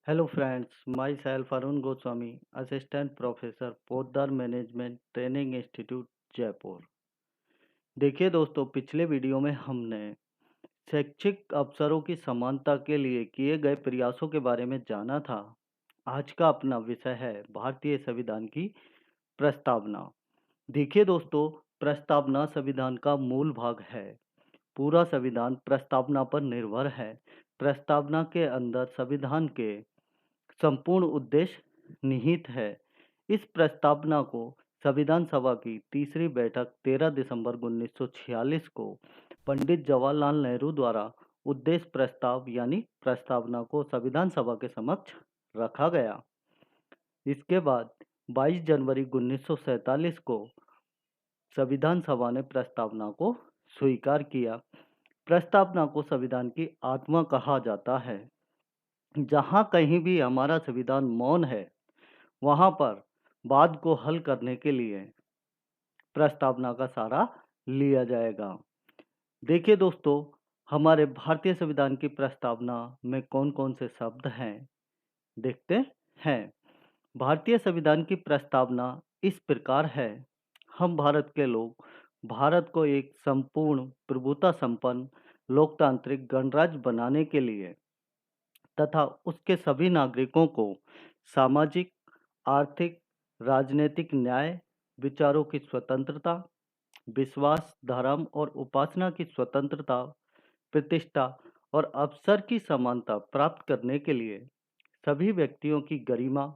Hello friends, myself Arun Goswami, Assistant Professor, Poddar management training institute Jaipur. देखिए दोस्तों, पिछले video में हमने शैक्षिक अवसरों की समानता के लिए किए गए प्रयासों के बारे में जाना था। आज का अपना विषय है भारतीय संविधान की प्रस्तावना। देखिए दोस्तों, प्रस्तावना संविधान का मूल भाग है। पूरा संविधान प्रस्तावना पर निर्भर है। प्रस्तावना के अंदर संविधान के संपूर्ण उद्देश्य निहित है। इस प्रस्तावना को संविधान सभा की तीसरी बैठक 13 दिसंबर 1946 को पंडित जवाहरलाल नेहरू द्वारा उद्देश्य प्रस्ताव यानी प्रस्तावना को संविधान सभा के समक्ष रखा गया। इसके बाद 22 जनवरी 1947 को संविधान सभा ने प्रस्तावना को स्वीकार किया। प्रस्तावना को संविधान की आत्मा कहा जाता है। जहाँ कहीं भी हमारा संविधान मौन है, वहाँ पर वाद को हल करने के लिए प्रस्तावना का सहारा लिया जाएगा। देखिए दोस्तों, हमारे भारतीय संविधान की प्रस्तावना में कौन-कौन से शब्द हैं, देखते हैं। भारतीय संविधान की प्रस्तावना इस प्रकार है। हम भारत के लोग भारत को एक संपूर्ण प्रभुता संपन्न लोकतांत्रिक गणराज्य बनाने के लिए तथा उसके सभी नागरिकों को सामाजिक, आर्थिक, राजनीतिक न्याय, विचारों की स्वतंत्रता, विश्वास, धर्म और उपासना की स्वतंत्रता, प्रतिष्ठा और अवसर की समानता प्राप्त करने के लिए सभी व्यक्तियों की गरिमा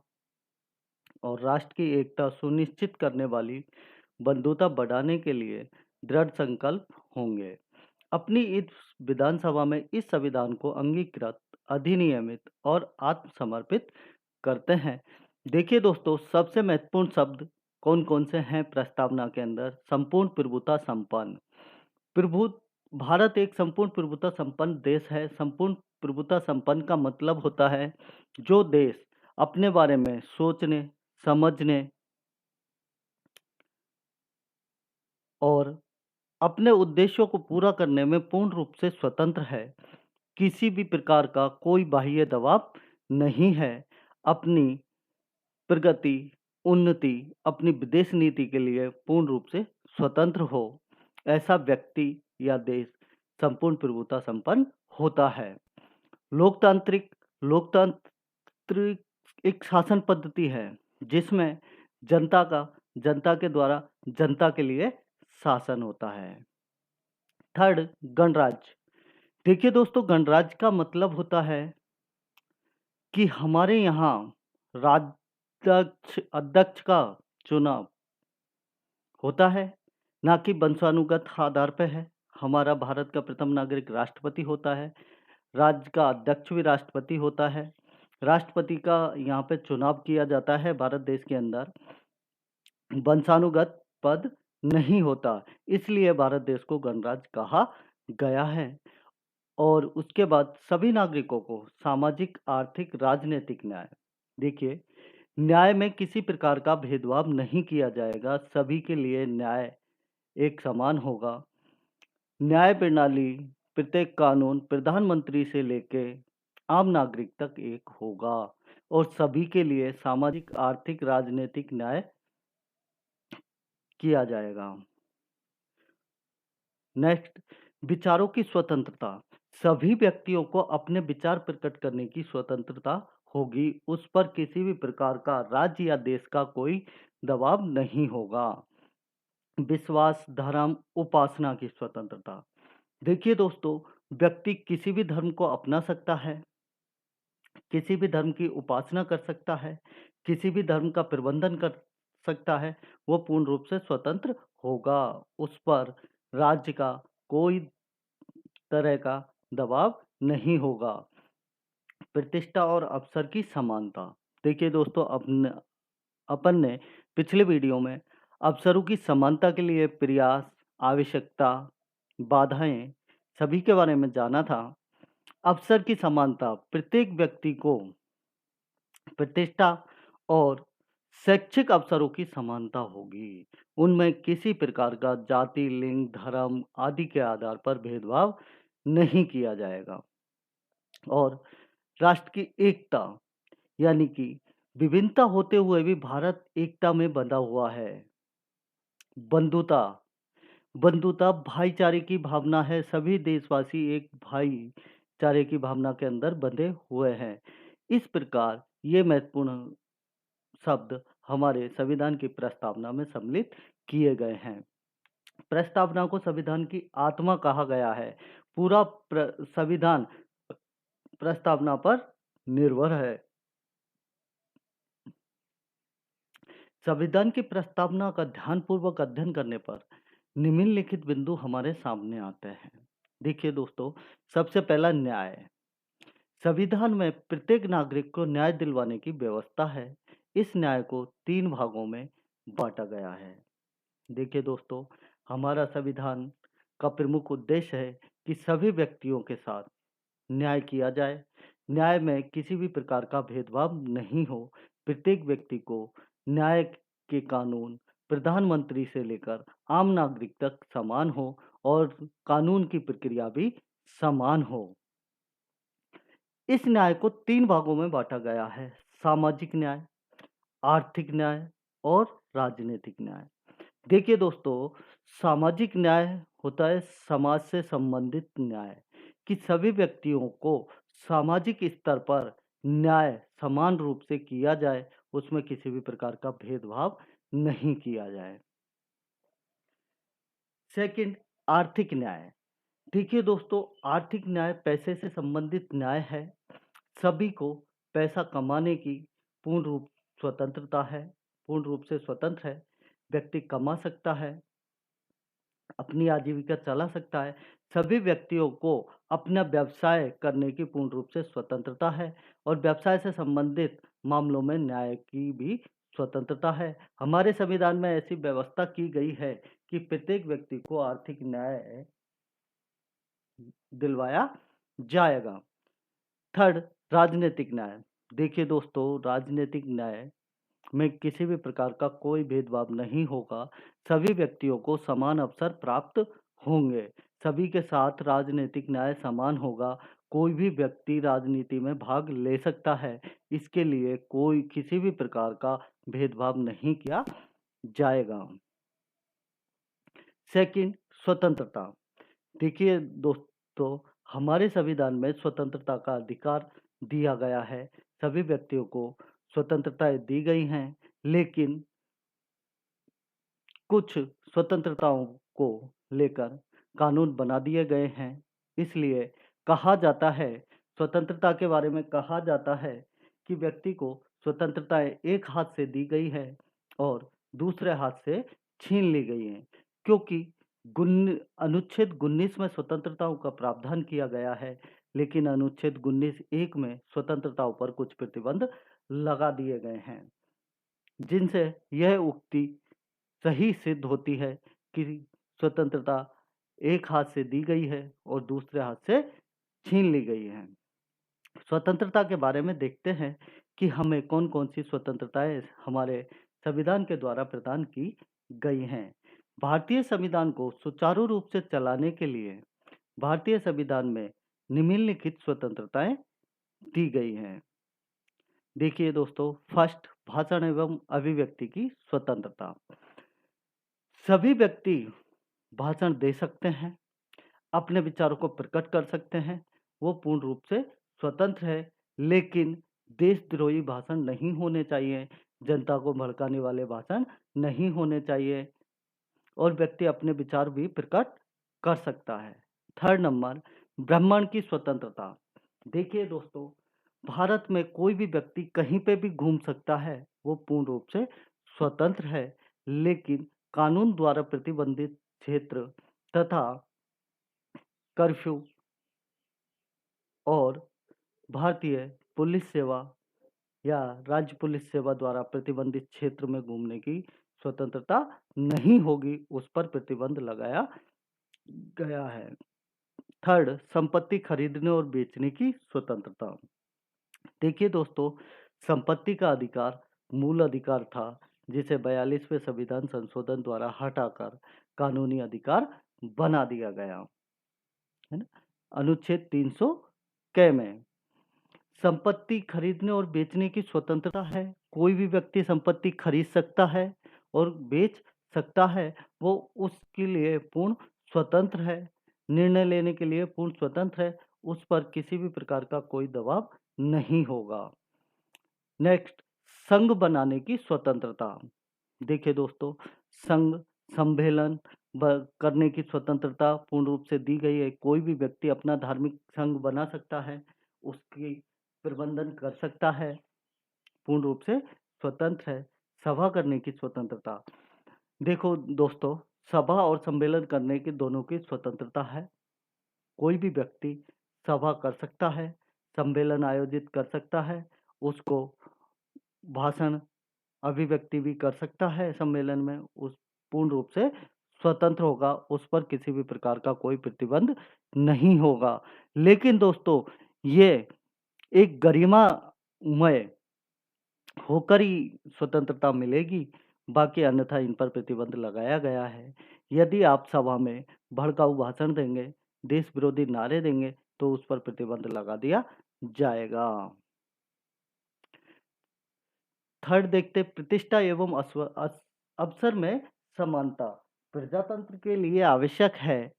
और राष्ट्र की एकता सुनिश्चित करने वाली बंधुता बढ़ाने के लिए दृढ़ संकल्प होंगे। अपनी इस विधानसभा में इस संविधान को अंगीकृत, अधिनियमित और आत्मसमर्पित करते हैं। देखिए दोस्तों, सबसे महत्वपूर्ण शब्द कौन-कौन से हैं प्रस्तावना के अंदर? संपूर्ण प्रभुता संपन्न। प्रभु भारत एक संपूर्ण प्रभुता संपन्न देश है। संपूर्ण प्रभुता संपन्न का मतलब होता है जो देश अपने बारे में सोचने, समझने और अपने उद्देश्यों को पूरा करने में पूर्ण रूप से स्वतंत्र है। किसी भी प्रकार का कोई बाह्य दबाव नहीं है। अपनी प्रगति, उन्नति, अपनी विदेश नीति के लिए पूर्ण रूप से स्वतंत्र हो, ऐसा व्यक्ति या देश संपूर्ण प्रभुता संपन्न होता है। लोकतांत्रिक लोकतांत्रिक एक शासन पद्धति है जिसमें जनता के द्वारा जनता के लिए शासन होता है। थर्ड, गणराज्य। देखिए दोस्तों, गणराज्य का मतलब होता है कि हमारे यहाँ अध्यक्ष का चुनाव होता है, ना कि वंशानुगत आधार पे है। हमारा भारत का प्रथम नागरिक राष्ट्रपति होता है। राज्य का अध्यक्ष भी राष्ट्रपति होता है। राष्ट्रपति का यहाँ पे चुनाव किया जाता है भारत देश के अंदर। वंशानुगत पद नहीं होता, इसलिए भारत देश को गणराज्य कहा गया है। और उसके बाद सभी नागरिकों को सामाजिक, आर्थिक, राजनीतिक न्याय। देखिए, न्याय में किसी प्रकार का भेदभाव नहीं किया जाएगा। सभी के लिए न्याय एक समान होगा। न्याय प्रणाली, प्रत्येक कानून प्रधानमंत्री से लेके आम नागरिक तक एक होगा और सभी के लिए सामाजिक, आर्थिक, राजनीतिक न्याय किया जाएगा। नेक्स्ट, विचारों की स्वतंत्रता। सभी व्यक्तियों को अपने विचार प्रकट करने की स्वतंत्रता होगी। उस पर किसी भी प्रकार का राज्य या देश का कोई दबाव नहीं होगा। विश्वास, धर्म, उपासना की स्वतंत्रता। देखिए दोस्तों, व्यक्ति किसी भी धर्म को अपना सकता है, किसी भी धर्म की उपासना कर सकता है, किसी भी धर्म का प्रबंधन कर सकता है। वो पूर्ण रूप से स्वतंत्र होगा। उस पर राज्य का कोई तरह का दबाव नहीं होगा। प्रतिष्ठा और अवसर की समानता। देखिए दोस्तों, अपन ने पिछले वीडियो में अवसरों की समानता के लिए प्रयास, आवश्यकता, बाधाएं सभी के बारे में जाना था। अवसर की समानता, प्रत्येक व्यक्ति को प्रतिष्ठा और शैक्षिक अवसरों की समानता होगी। उनमें किसी प्रकार का जाति, लिंग, धर्म आदि के आधार पर भेदभाव नहीं किया जाएगा। और राष्ट्र की एकता, यानी कि विभिन्नता होते हुए भी भारत एकता में बंधा हुआ है। बंधुता बंधुता भाईचारे की भावना है। सभी देशवासी एक भाईचारे की भावना के अंदर बंधे हुए हैं। इस प्रकार ये महत्वपूर्ण शब्द हमारे संविधान की प्रस्तावना में सम्मिलित किए गए हैं। प्रस्तावना को संविधान की आत्मा कहा गया है। पूरा संविधान प्रस्तावना पर निर्भर है। संविधान की प्रस्तावना का ध्यानपूर्वक अध्ययन करने पर निम्नलिखित बिंदु हमारे सामने आते हैं। देखिए दोस्तों, सबसे पहला न्याय। संविधान में प्रत्येक नागरिक को न्याय दिलवाने की व्यवस्था है। इस न्याय को 3 भागों में बांटा गया है। देखिए दोस्तों, हमारा संविधान का प्रमुख उद्देश्य है कि सभी व्यक्तियों के साथ न्याय किया जाए। न्याय में किसी भी प्रकार का भेदभाव नहीं हो। प्रत्येक व्यक्ति को न्याय के कानून प्रधानमंत्री से लेकर आम नागरिक तक समान हो और कानून की प्रक्रिया भी समान हो। इस न्याय को 3 भागों में बांटा गया है: सामाजिक न्याय, आर्थिक न्याय और राजनीतिक न्याय। देखिए दोस्तों, सामाजिक न्याय होता है समाज से संबंधित न्याय, कि सभी व्यक्तियों को सामाजिक स्तर पर न्याय समान रूप से किया जाए, उसमें किसी भी प्रकार का भेदभाव नहीं किया जाए। सेकंड, आर्थिक न्याय। देखिए दोस्तों, आर्थिक न्याय पैसे से संबंधित न्याय है। सभी को पैसा कमाने की पूर्ण रूप स्वतंत्रता है, पूर्ण रूप से स्वतंत्र है। व्यक्ति कमा सकता है, अपनी आजीविका चला सकता है। सभी व्यक्तियों को अपना व्यवसाय करने की पूर्ण रूप से स्वतंत्रता है और व्यवसाय से संबंधित मामलों में न्याय की भी स्वतंत्रता है। हमारे संविधान में ऐसी व्यवस्था की गई है कि प्रत्येक व्यक्ति को आर्थिक न्याय दिलवाया जाएगा। थर्ड, राजनीतिक न्याय। देखिए दोस्तों, राजनीतिक न्याय में किसी भी प्रकार का कोई भेदभाव नहीं होगा। सभी व्यक्तियों को समान अवसर प्राप्त होंगे। सभी के साथ राजनीतिक न्याय समान होगा। कोई भी व्यक्ति राजनीति में भाग ले सकता है। इसके लिए कोई किसी भी प्रकार का भेदभाव नहीं किया जाएगा। सेकंड, स्वतंत्रता। देखिए दोस्तों, हमारे संविधान में स्वतंत्रता का अधिकार दिया गया है। सभी व्यक्तियों को स्वतंत्रताएं दी गई हैं, लेकिन कुछ स्वतंत्रताओं को लेकर कानून बना दिए गए हैं। इसलिए कहा जाता है, स्वतंत्रता के बारे में कहा जाता है कि व्यक्ति को स्वतंत्रताएं एक हाथ से दी गई है और दूसरे हाथ से छीन ली गई हैं, क्योंकि अनुच्छेद 19 में स्वतंत्रताओं का प्रावधान किया गया है, लेकिन अनुच्छेद 19(1) में स्वतंत्रताओं पर कुछ प्रतिबंध लगा दिए गए हैं, जिनसे यह उक्ति सही सिद्ध होती है कि स्वतंत्रता एक हाथ से दी गई है और दूसरे हाथ से छीन ली गई है। स्वतंत्रता के बारे में देखते हैं कि हमें कौन-कौन सी स्वतंत्रताएं हमारे संविधान के द्वारा प्रदान की गई हैं। भारतीय संविधान को सुचारू रूप से चलाने के लिए भारतीय संविधान में निम्नलिखित स्वतंत्रताएं दी गई हैं। देखिए दोस्तों, फर्स्ट, भाषण एवं अभिव्यक्ति की स्वतंत्रता। सभी व्यक्ति भाषण दे सकते हैं, अपने विचारों को प्रकट कर सकते हैं। वो पूर्ण रूप से स्वतंत्र है, लेकिन देशद्रोही भाषण नहीं होने चाहिए, जनता को भड़काने वाले भाषण नहीं होने चाहिए और व्यक्ति अपने विचार भी प्रकट कर सकता है। थर्ड नंबर, भ्रमण की स्वतंत्रता। देखिए दोस्तों, भारत में कोई भी व्यक्ति कहीं पे भी घूम सकता है, वो पूर्ण रूप से स्वतंत्र है, लेकिन कानून द्वारा प्रतिबंधित क्षेत्र तथा कर्फ्यू और भारतीय पुलिस सेवा या राज्य पुलिस सेवा द्वारा प्रतिबंधित क्षेत्र में घूमने की स्वतंत्रता नहीं होगी, उस पर प्रतिबंध लगाया गया है। थर्ड, संपत्ति खरीदने और बेचने की स्वतंत्रता। देखिए दोस्तों, संपत्ति का अधिकार मूल अधिकार था, जिसे 42वें संविधान संशोधन द्वारा हटाकर कानूनी अधिकार बना दिया गया है ना, अनुच्छेद 300 क में। संपत्ति खरीदने और बेचने की स्वतंत्रता है। कोई भी व्यक्ति संपत्ति खरीद सकता है और बेच सकता है। वो उसके लिए पूर्ण स्वतंत्र है। निर्णय लेने के लिए पूर्ण स्वतंत्र है। उस पर किसी भी प्रकार का कोई दबाव नहीं होगा। नेक्स्ट, संघ बनाने की स्वतंत्रता। देखिए दोस्तों, संघ सम्मेलन करने की स्वतंत्रता पूर्ण रूप से दी गई है। कोई भी व्यक्ति अपना धार्मिक संघ बना सकता है, उसकी प्रबंधन कर सकता है, पूर्ण रूप से स्वतंत्र है। सभा करने की स्वतंत्रता। देखो दोस्तों, सभा और सम्मेलन करने की दोनों की स्वतंत्रता है। कोई भी व्यक्ति सभा कर सकता है, सम्मेलन आयोजित कर सकता है, उसको भाषण अभिव्यक्ति भी कर सकता है सम्मेलन में। उस पूर्ण रूप से स्वतंत्र होगा, उस पर किसी भी प्रकार का कोई प्रतिबंध नहीं होगा। लेकिन दोस्तों, ये एक गरिमामय होकर ही स्वतंत्रता मिलेगी, बाकी अन्यथा इन पर प्रतिबंध लगाया गया है। यदि आप सभा में भड़काऊ भाषण देंगे, देश विरोधी नारे देंगे, तो उस पर प्रतिबंध लगा दिया जाएगा। थर्ड देखते, प्रतिष्ठा एवं अवसर में समानता। प्रजातंत्र के लिए आवश्यक है।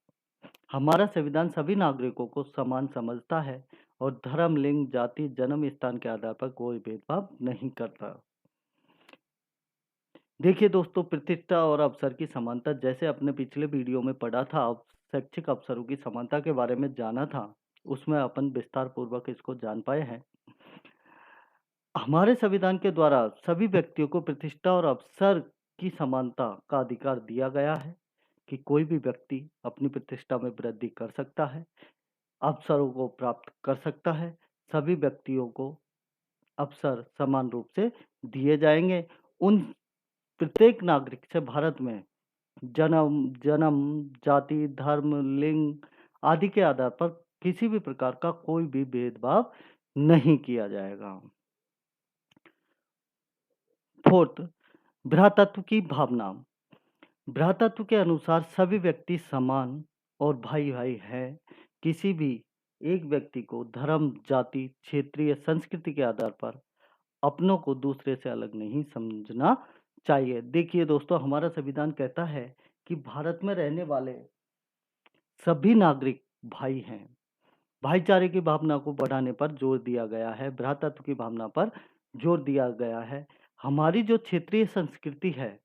हमारा संविधान सभी नागरिकों को समान समझता है और धर्म, लिंग, जाति, जन्म स्थान के आधार पर कोई भेदभाव नहीं करता। देखिए दोस्तों, प्रतिष्ठा और अवसर की समानता, जैसे अपने पिछले वीडियो में पढ़ा था, शैक्षिक अवसरों की समानता के बारे में जाना था, उसमें अपन विस्तार पूर्वक इसको जान पाए हैं। हमारे संविधान के द्वारा सभी व्यक्तियों को प्रतिष्ठा और अवसर की समानता का अधिकार दिया गया है कि कोई भी व्यक्ति अपनी प्रतिष्ठा में वृद्धि कर सकता है, अवसरों को प्राप्त कर सकता है। सभी व्यक्तियों को अवसर समान रूप से दिए जाएंगे। उन प्रत्येक नागरिक से भारत में जन्म, जाति, धर्म, लिंग आदि के आधार पर किसी भी प्रकार का कोई भी भेदभाव नहीं किया जाएगा। फोर्थ, भ्रातृत्व की भावना। भ्रातृत्व के अनुसार सभी व्यक्ति समान और भाई भाई हैं। किसी भी एक व्यक्ति को धर्म, जाति, क्षेत्रीय संस्कृति के आधार पर अपनों को दूसरे से अलग नहीं समझना चाहिए। देखिए दोस्तों, हमारा संविधान कहता है कि भारत में रहने वाले सभी नागरिक भाई हैं। भाईचारे की भावना को बढ़ाने पर जोर दिया गया है, भ्रातृत्व की भावना पर जोर दिया गया है। हमारी जो क्षेत्रीय संस्कृति है,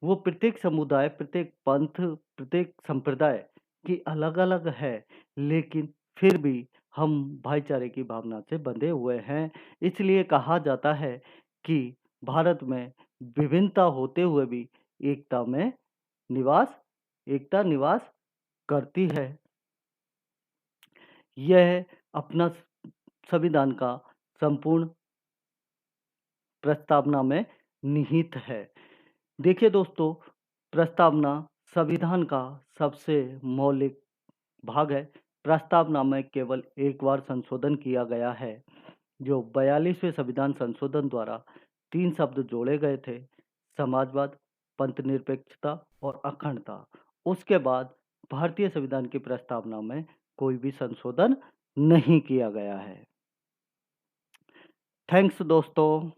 वो प्रत्येक समुदाय, प्रत्येक पंथ, प्रत्येक संप्रदाय की अलग-अलग है, लेकिन फिर भी हम भाईचारे की भावना से बंधे हुए हैं। इसलिए कहा जाता है कि भारत में विभिन्नता होते हुए भी निवास एकता निवास करती है। यह अपना संविधान का संपूर्ण प्रस्तावना में निहित है। देखिए दोस्तों, प्रस्तावना संविधान का सबसे मौलिक भाग है। प्रस्तावना में केवल एक बार संशोधन किया गया है, जो 42वें संविधान संशोधन द्वारा 3 शब्द जोड़े गए थे, समाजवाद, पंथनिरपेक्षता और अखंडता। उसके बाद भारतीय संविधान की प्रस्तावना में कोई भी संशोधन नहीं किया गया है। थैंक्स दोस्तों।